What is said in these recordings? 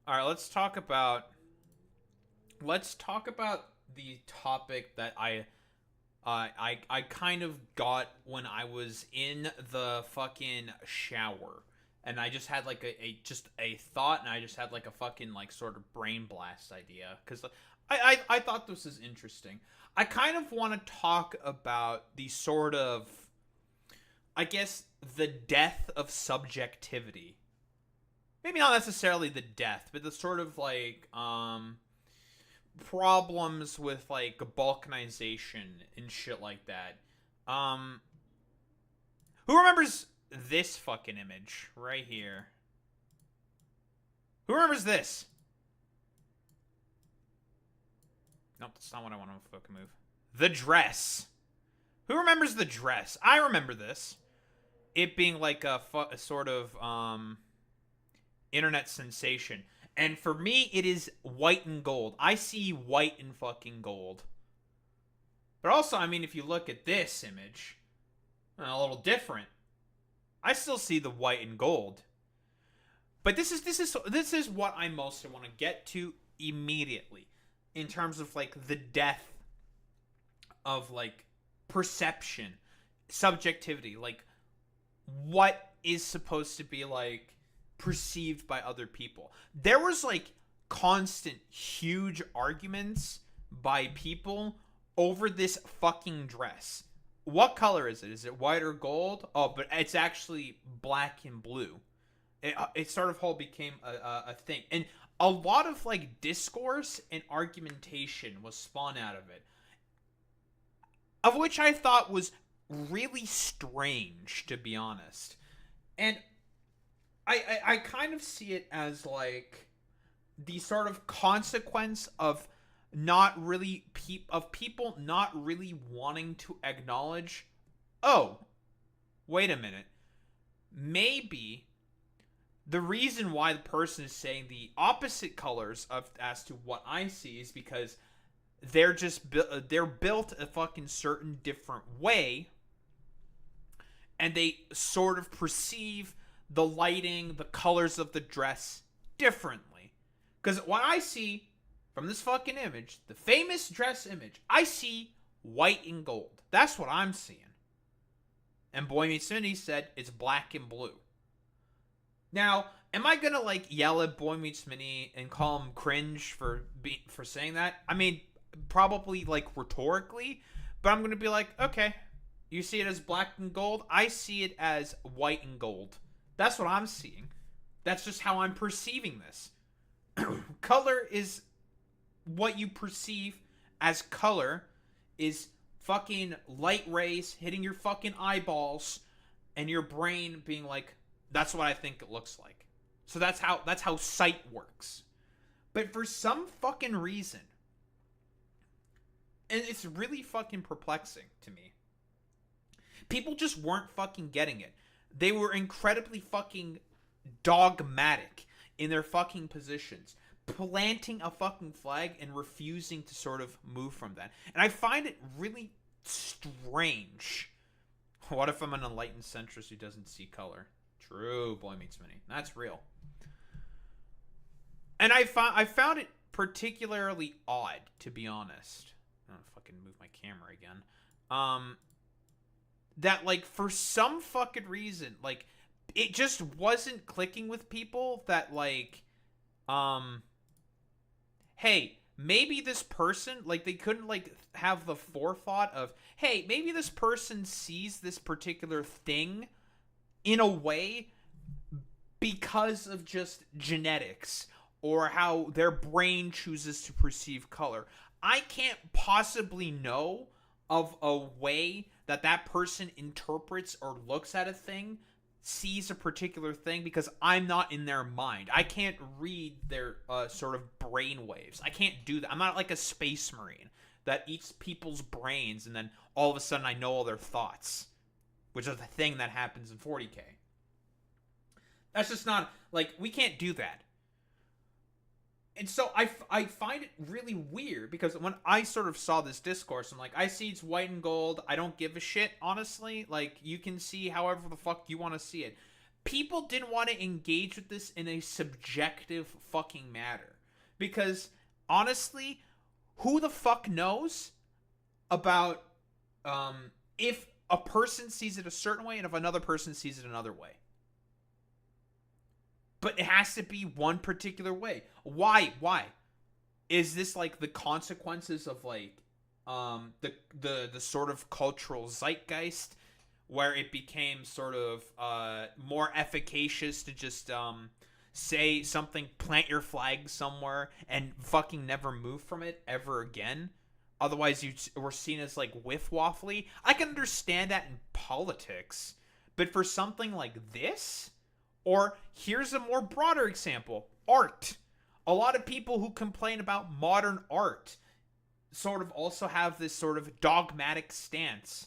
All right, let's talk about the topic that I kind of got when I was in the fucking shower, and I just had like a thought, and I just had like a fucking like sort of brain blast idea because I thought this was interesting. I kind of want to talk about the sort of, I guess, the death of subjectivity. Maybe not necessarily the death, but the sort of like problems with like balkanization and shit like that. Um, who remembers this fucking image right here? Who remembers this? Nope, that's not what I want to fucking move. The dress. Who remembers the dress? I remember this. It being like a sort of internet sensation. And for me, it is white and gold. I see white and fucking gold. But also, I mean, if you look at this image, a little different. I still see the white and gold. But this is what I mostly want to get to immediately, in terms of like the death of like perception, subjectivity, like what is supposed to be like perceived by other people. There was like constant huge arguments by people over this fucking dress. What color is it? Is it white or gold? Oh, but it's actually black and blue. It sort of whole became a thing. And a lot of like discourse and argumentation was spawned out of it, of which I thought was really strange, to be honest. And I kind of see it as like the sort of consequence of not really of people not really wanting to acknowledge, oh, wait a minute, maybe the reason why the person is saying the opposite colors of as to what I see is because they're built a fucking certain different way, and they sort of perceive the lighting, the colors of the dress differently. Because what I see from this fucking image, the famous dress image, I see white and gold. That's what I'm seeing. And Boy Meets Minnie said it's black and blue. Now, am I gonna like yell at Boy Meets Minnie and call him cringe for saying that? I mean, probably like rhetorically, but I'm gonna be like, okay, you see it as black and gold. I see it as white and gold. That's what I'm seeing. That's just how I'm perceiving this. Color is what you perceive as color is fucking light rays hitting your fucking eyeballs and your brain being like, that's what I think it looks like. So that's how sight works. But for some fucking reason, and it's really fucking perplexing to me, people just weren't fucking getting it. They were incredibly fucking dogmatic in their fucking positions, planting a fucking flag and refusing to sort of move from that. And I find it really strange. What if I'm an enlightened centrist who doesn't see color? True, Boy Meets Minnie. That's real. And I found it particularly odd, to be honest. I'm gonna fucking move my camera again. That like for some fucking reason, like it just wasn't clicking with people that like, um, hey, maybe this person, like they couldn't like have the forethought of, hey, maybe this person sees this particular thing in a way because of just genetics or how their brain chooses to perceive color. I can't possibly know of a way that that person interprets or looks at a thing, sees a particular thing, because I'm not in their mind. I can't read their sort of brain waves. I can't do that. I'm not like a space marine that eats people's brains and then all of a sudden I know all their thoughts, which is the thing that happens in 40K. That's just not, like, we can't do that. And so I find it really weird because when I sort of saw this discourse, I'm like, I see it's white and gold. I don't give a shit, honestly. Like, you can see however the fuck you want to see it. people didn't want to engage with this in a subjective fucking matter. Because honestly, who the fuck knows about if a person sees it a certain way and if another person sees it another way? But it has to be one particular way. Why? Why? Is this like the consequences of like the sort of cultural zeitgeist where it became sort of more efficacious to just say something, plant your flag somewhere, and fucking never move from it ever again? Otherwise, you were seen as like whiff waffly. I can understand that in politics, but for something like this, or here's a more broader example: art. A lot of people who complain about modern art sort of also have this sort of dogmatic stance,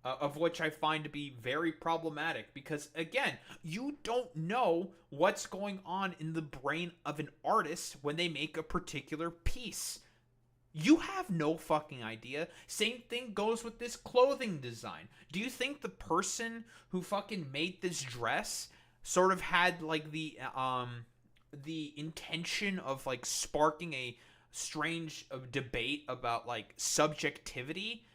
of which I find to be very problematic because, again, you don't know what's going on in the brain of an artist when they make a particular piece. You have no fucking idea. Same thing goes with this clothing design. Do you think the person who fucking made this dress sort of had like the intention of like sparking a strange debate about like subjectivity?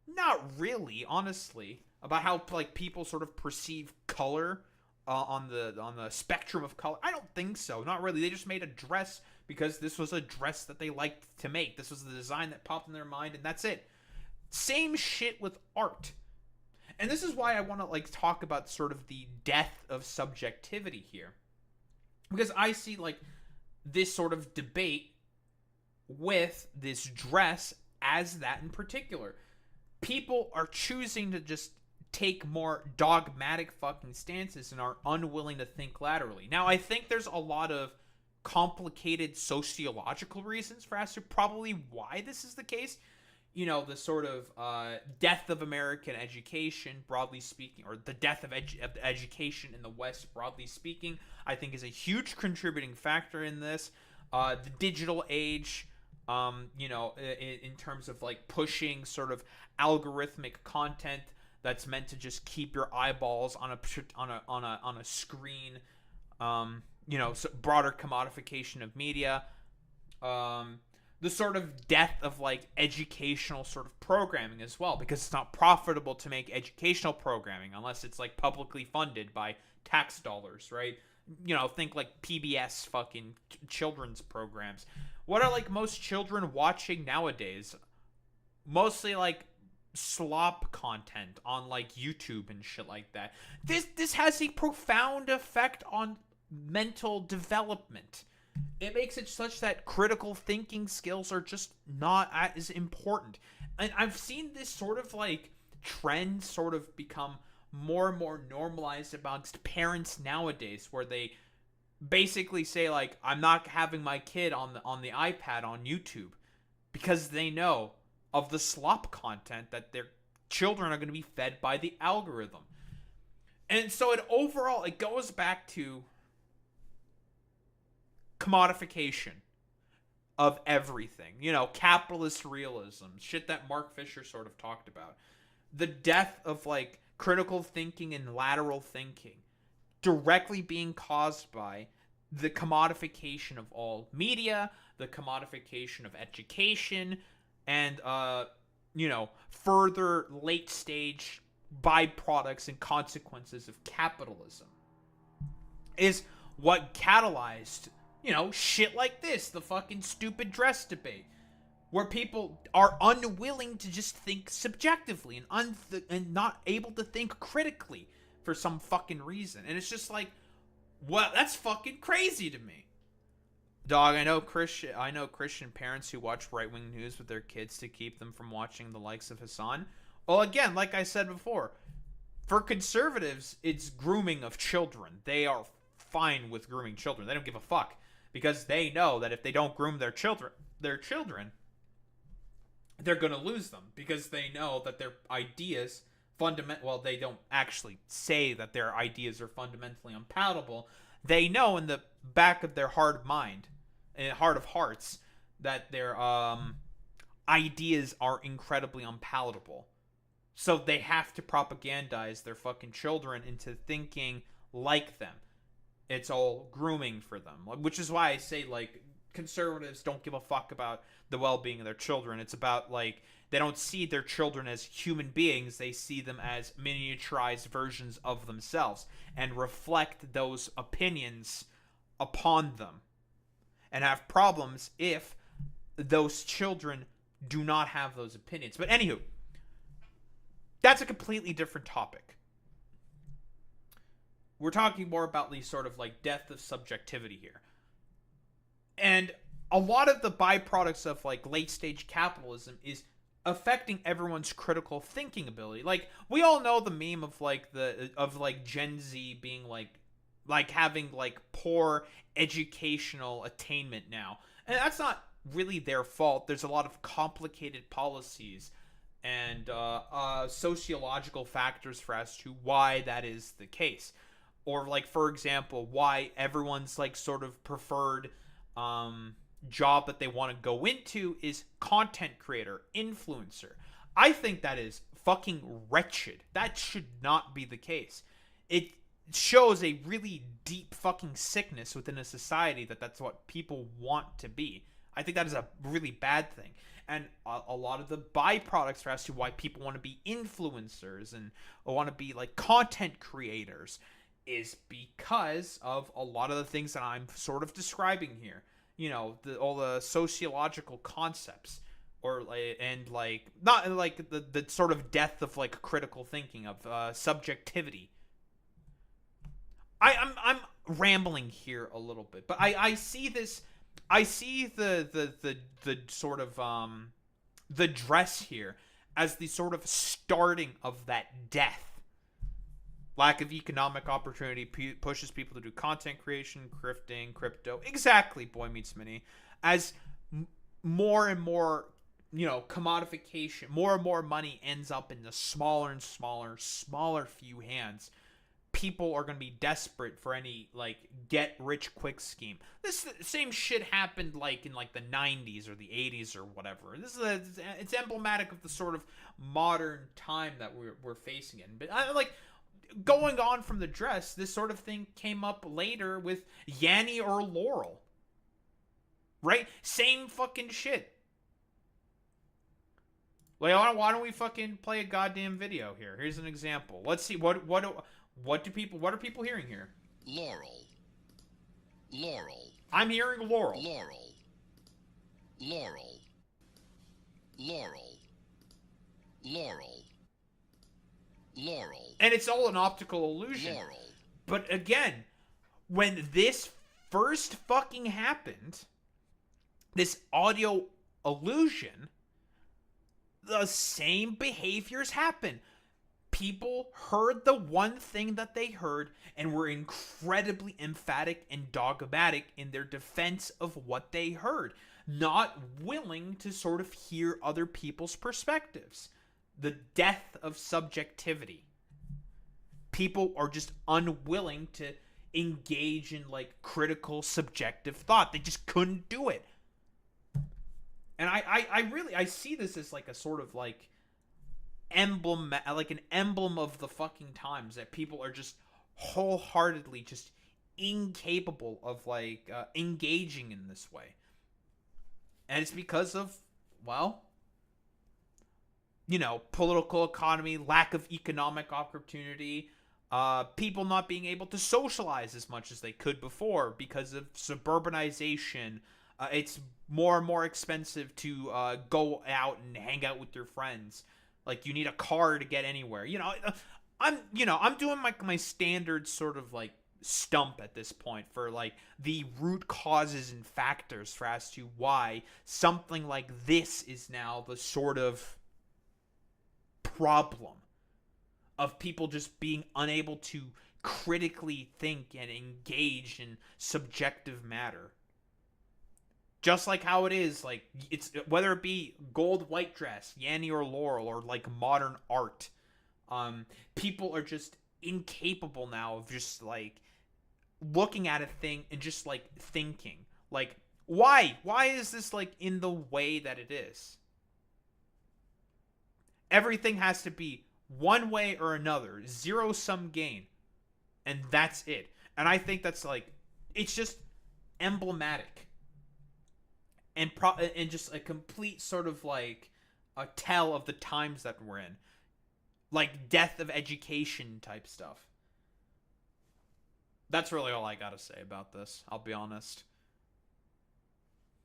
Not really, honestly, about how like people sort of perceive color on the spectrum of color. I don't think so. Not really. They just made a dress because this was a dress that they liked to make. This was the design that popped in their mind, and that's it. Same shit with art. And this is why I want to like talk about sort of the death of subjectivity here. Because I see like this sort of debate with this dress as that in particular. People are choosing to just take more dogmatic fucking stances and are unwilling to think laterally. Now, I think there's a lot of complicated sociological reasons for as to probably why this is the case. You know, the sort of death of American education, broadly speaking, or the death of education in the West, broadly speaking, I think is a huge contributing factor in this. The digital age, you know, in terms of like pushing sort of algorithmic content that's meant to just keep your eyeballs on a screen. You know, so broader commodification of media. The sort of death of like educational sort of programming as well, because it's not profitable to make educational programming unless it's like publicly funded by tax dollars, right? You know, think like PBS fucking children's programs. What are like most children watching nowadays? Mostly like slop content on like YouTube and shit like that. This has a profound effect on mental development. It makes it such that critical thinking skills are just not as important. And I've seen this sort of like trend sort of become more and more normalized amongst parents nowadays, where they basically say like, I'm not having my kid on the iPad on YouTube, because they know of the slop content that their children are going to be fed by the algorithm. And so it goes back to commodification of everything. You know, capitalist realism, shit that Mark Fisher sort of talked about. The death of like critical thinking and lateral thinking directly being caused by the commodification of all media, the commodification of education, and you know, further late stage byproducts and consequences of capitalism is what catalyzed, you know, shit like this, the fucking stupid dress debate, where people are unwilling to just think subjectively and not able to think critically for some fucking reason. And it's just like, well, that's fucking crazy to me. Dog, I know Christian parents who watch right-wing news with their kids to keep them from watching the likes of Hassan. Well, again, like I said before, for conservatives, it's grooming of children. They are fine with grooming children. They don't give a fuck, because they know that if they don't groom their children, they're going to lose them, because they know that their ideas well, they don't actually say that their ideas are fundamentally unpalatable. They know in the back of their heart of hearts, that their ideas are incredibly unpalatable. So they have to propagandize their fucking children into thinking like them. It's all grooming for them, which is why I say, like, conservatives don't give a fuck about the well-being of their children. It's about, like, they don't see their children as human beings. They see them as miniaturized versions of themselves and reflect those opinions upon them, and have problems if those children do not have those opinions. But anywho, that's a completely different topic. We're talking more about the sort of like death of subjectivity here. And a lot of the byproducts of like late stage capitalism is affecting everyone's critical thinking ability. Like, we all know the meme of like Gen Z being like having like poor educational attainment now. And that's not really their fault. There's a lot of complicated policies and sociological factors for as to why that is the case. Or, like, for example, why everyone's, like, sort of preferred job that they want to go into is content creator, influencer. I think that is fucking wretched. That should not be the case. It shows a really deep fucking sickness within a society that that's what people want to be. I think that is a really bad thing. And a lot of the byproducts for as to why people want to be influencers and want to be, like, content creators is because of a lot of the things that I'm sort of describing here. You know, all the sociological concepts, or and like not like the sort of death of like critical thinking, of subjectivity. I'm rambling here a little bit, but I see this. I see the sort of the dress here as the sort of starting of that death. Lack of economic opportunity pushes people to do content creation, grifting, crypto. Exactly, Boy Meets Mini. As more and more, commodification, more and more money ends up in the smaller and smaller few hands, people are going to be desperate for any, like, get-rich-quick scheme. This same shit happened, like, in, like, the 90s or the 80s or whatever. It's emblematic of the sort of modern time that we're facing in. But, going on from the dress, this sort of thing came up later with Yanny or Laurel. Right? Same fucking shit. Like, why don't we fucking play a goddamn video here? Here's an example. Let's see what are people hearing here? Laurel. Laurel. I'm hearing Laurel. Laurel. Laurel. Laurel. Laurel. Laurel. And it's all an optical illusion. Laurel. But again, when this first fucking happened, this audio illusion, the same behaviors happen. People heard the one thing that they heard and were incredibly emphatic and dogmatic in their defense of what they heard, not willing to sort of hear other people's perspectives. The death of subjectivity. People are just unwilling to engage in, like, critical subjective thought. They just couldn't do it. And I see this as like a sort of like emblem, like an emblem of the fucking times, that people are just wholeheartedly just incapable of like engaging in this way. And it's because of, well, political economy, lack of economic opportunity, people not being able to socialize as much as they could before because of suburbanization. It's more and more expensive to go out and hang out with your friends. Like, you need a car to get anywhere. I'm doing my standard sort of like stump at this point for like the root causes and factors for as to why something like this is now the sort of problem of people just being unable to critically think and engage in subjective matter. Just like how it is, like, it's whether it be gold white dress, Yanny or Laurel, or like modern art, people are just incapable now of just like looking at a thing and just like thinking, like, why is this like in the way that it is? Everything has to be one way or another, zero sum game. and that's it. And I think that's like, it's just emblematic and just a complete sort of like a tell of the times that we're in, like death of education type stuff. That's really all I gotta say about this. I'll be honest.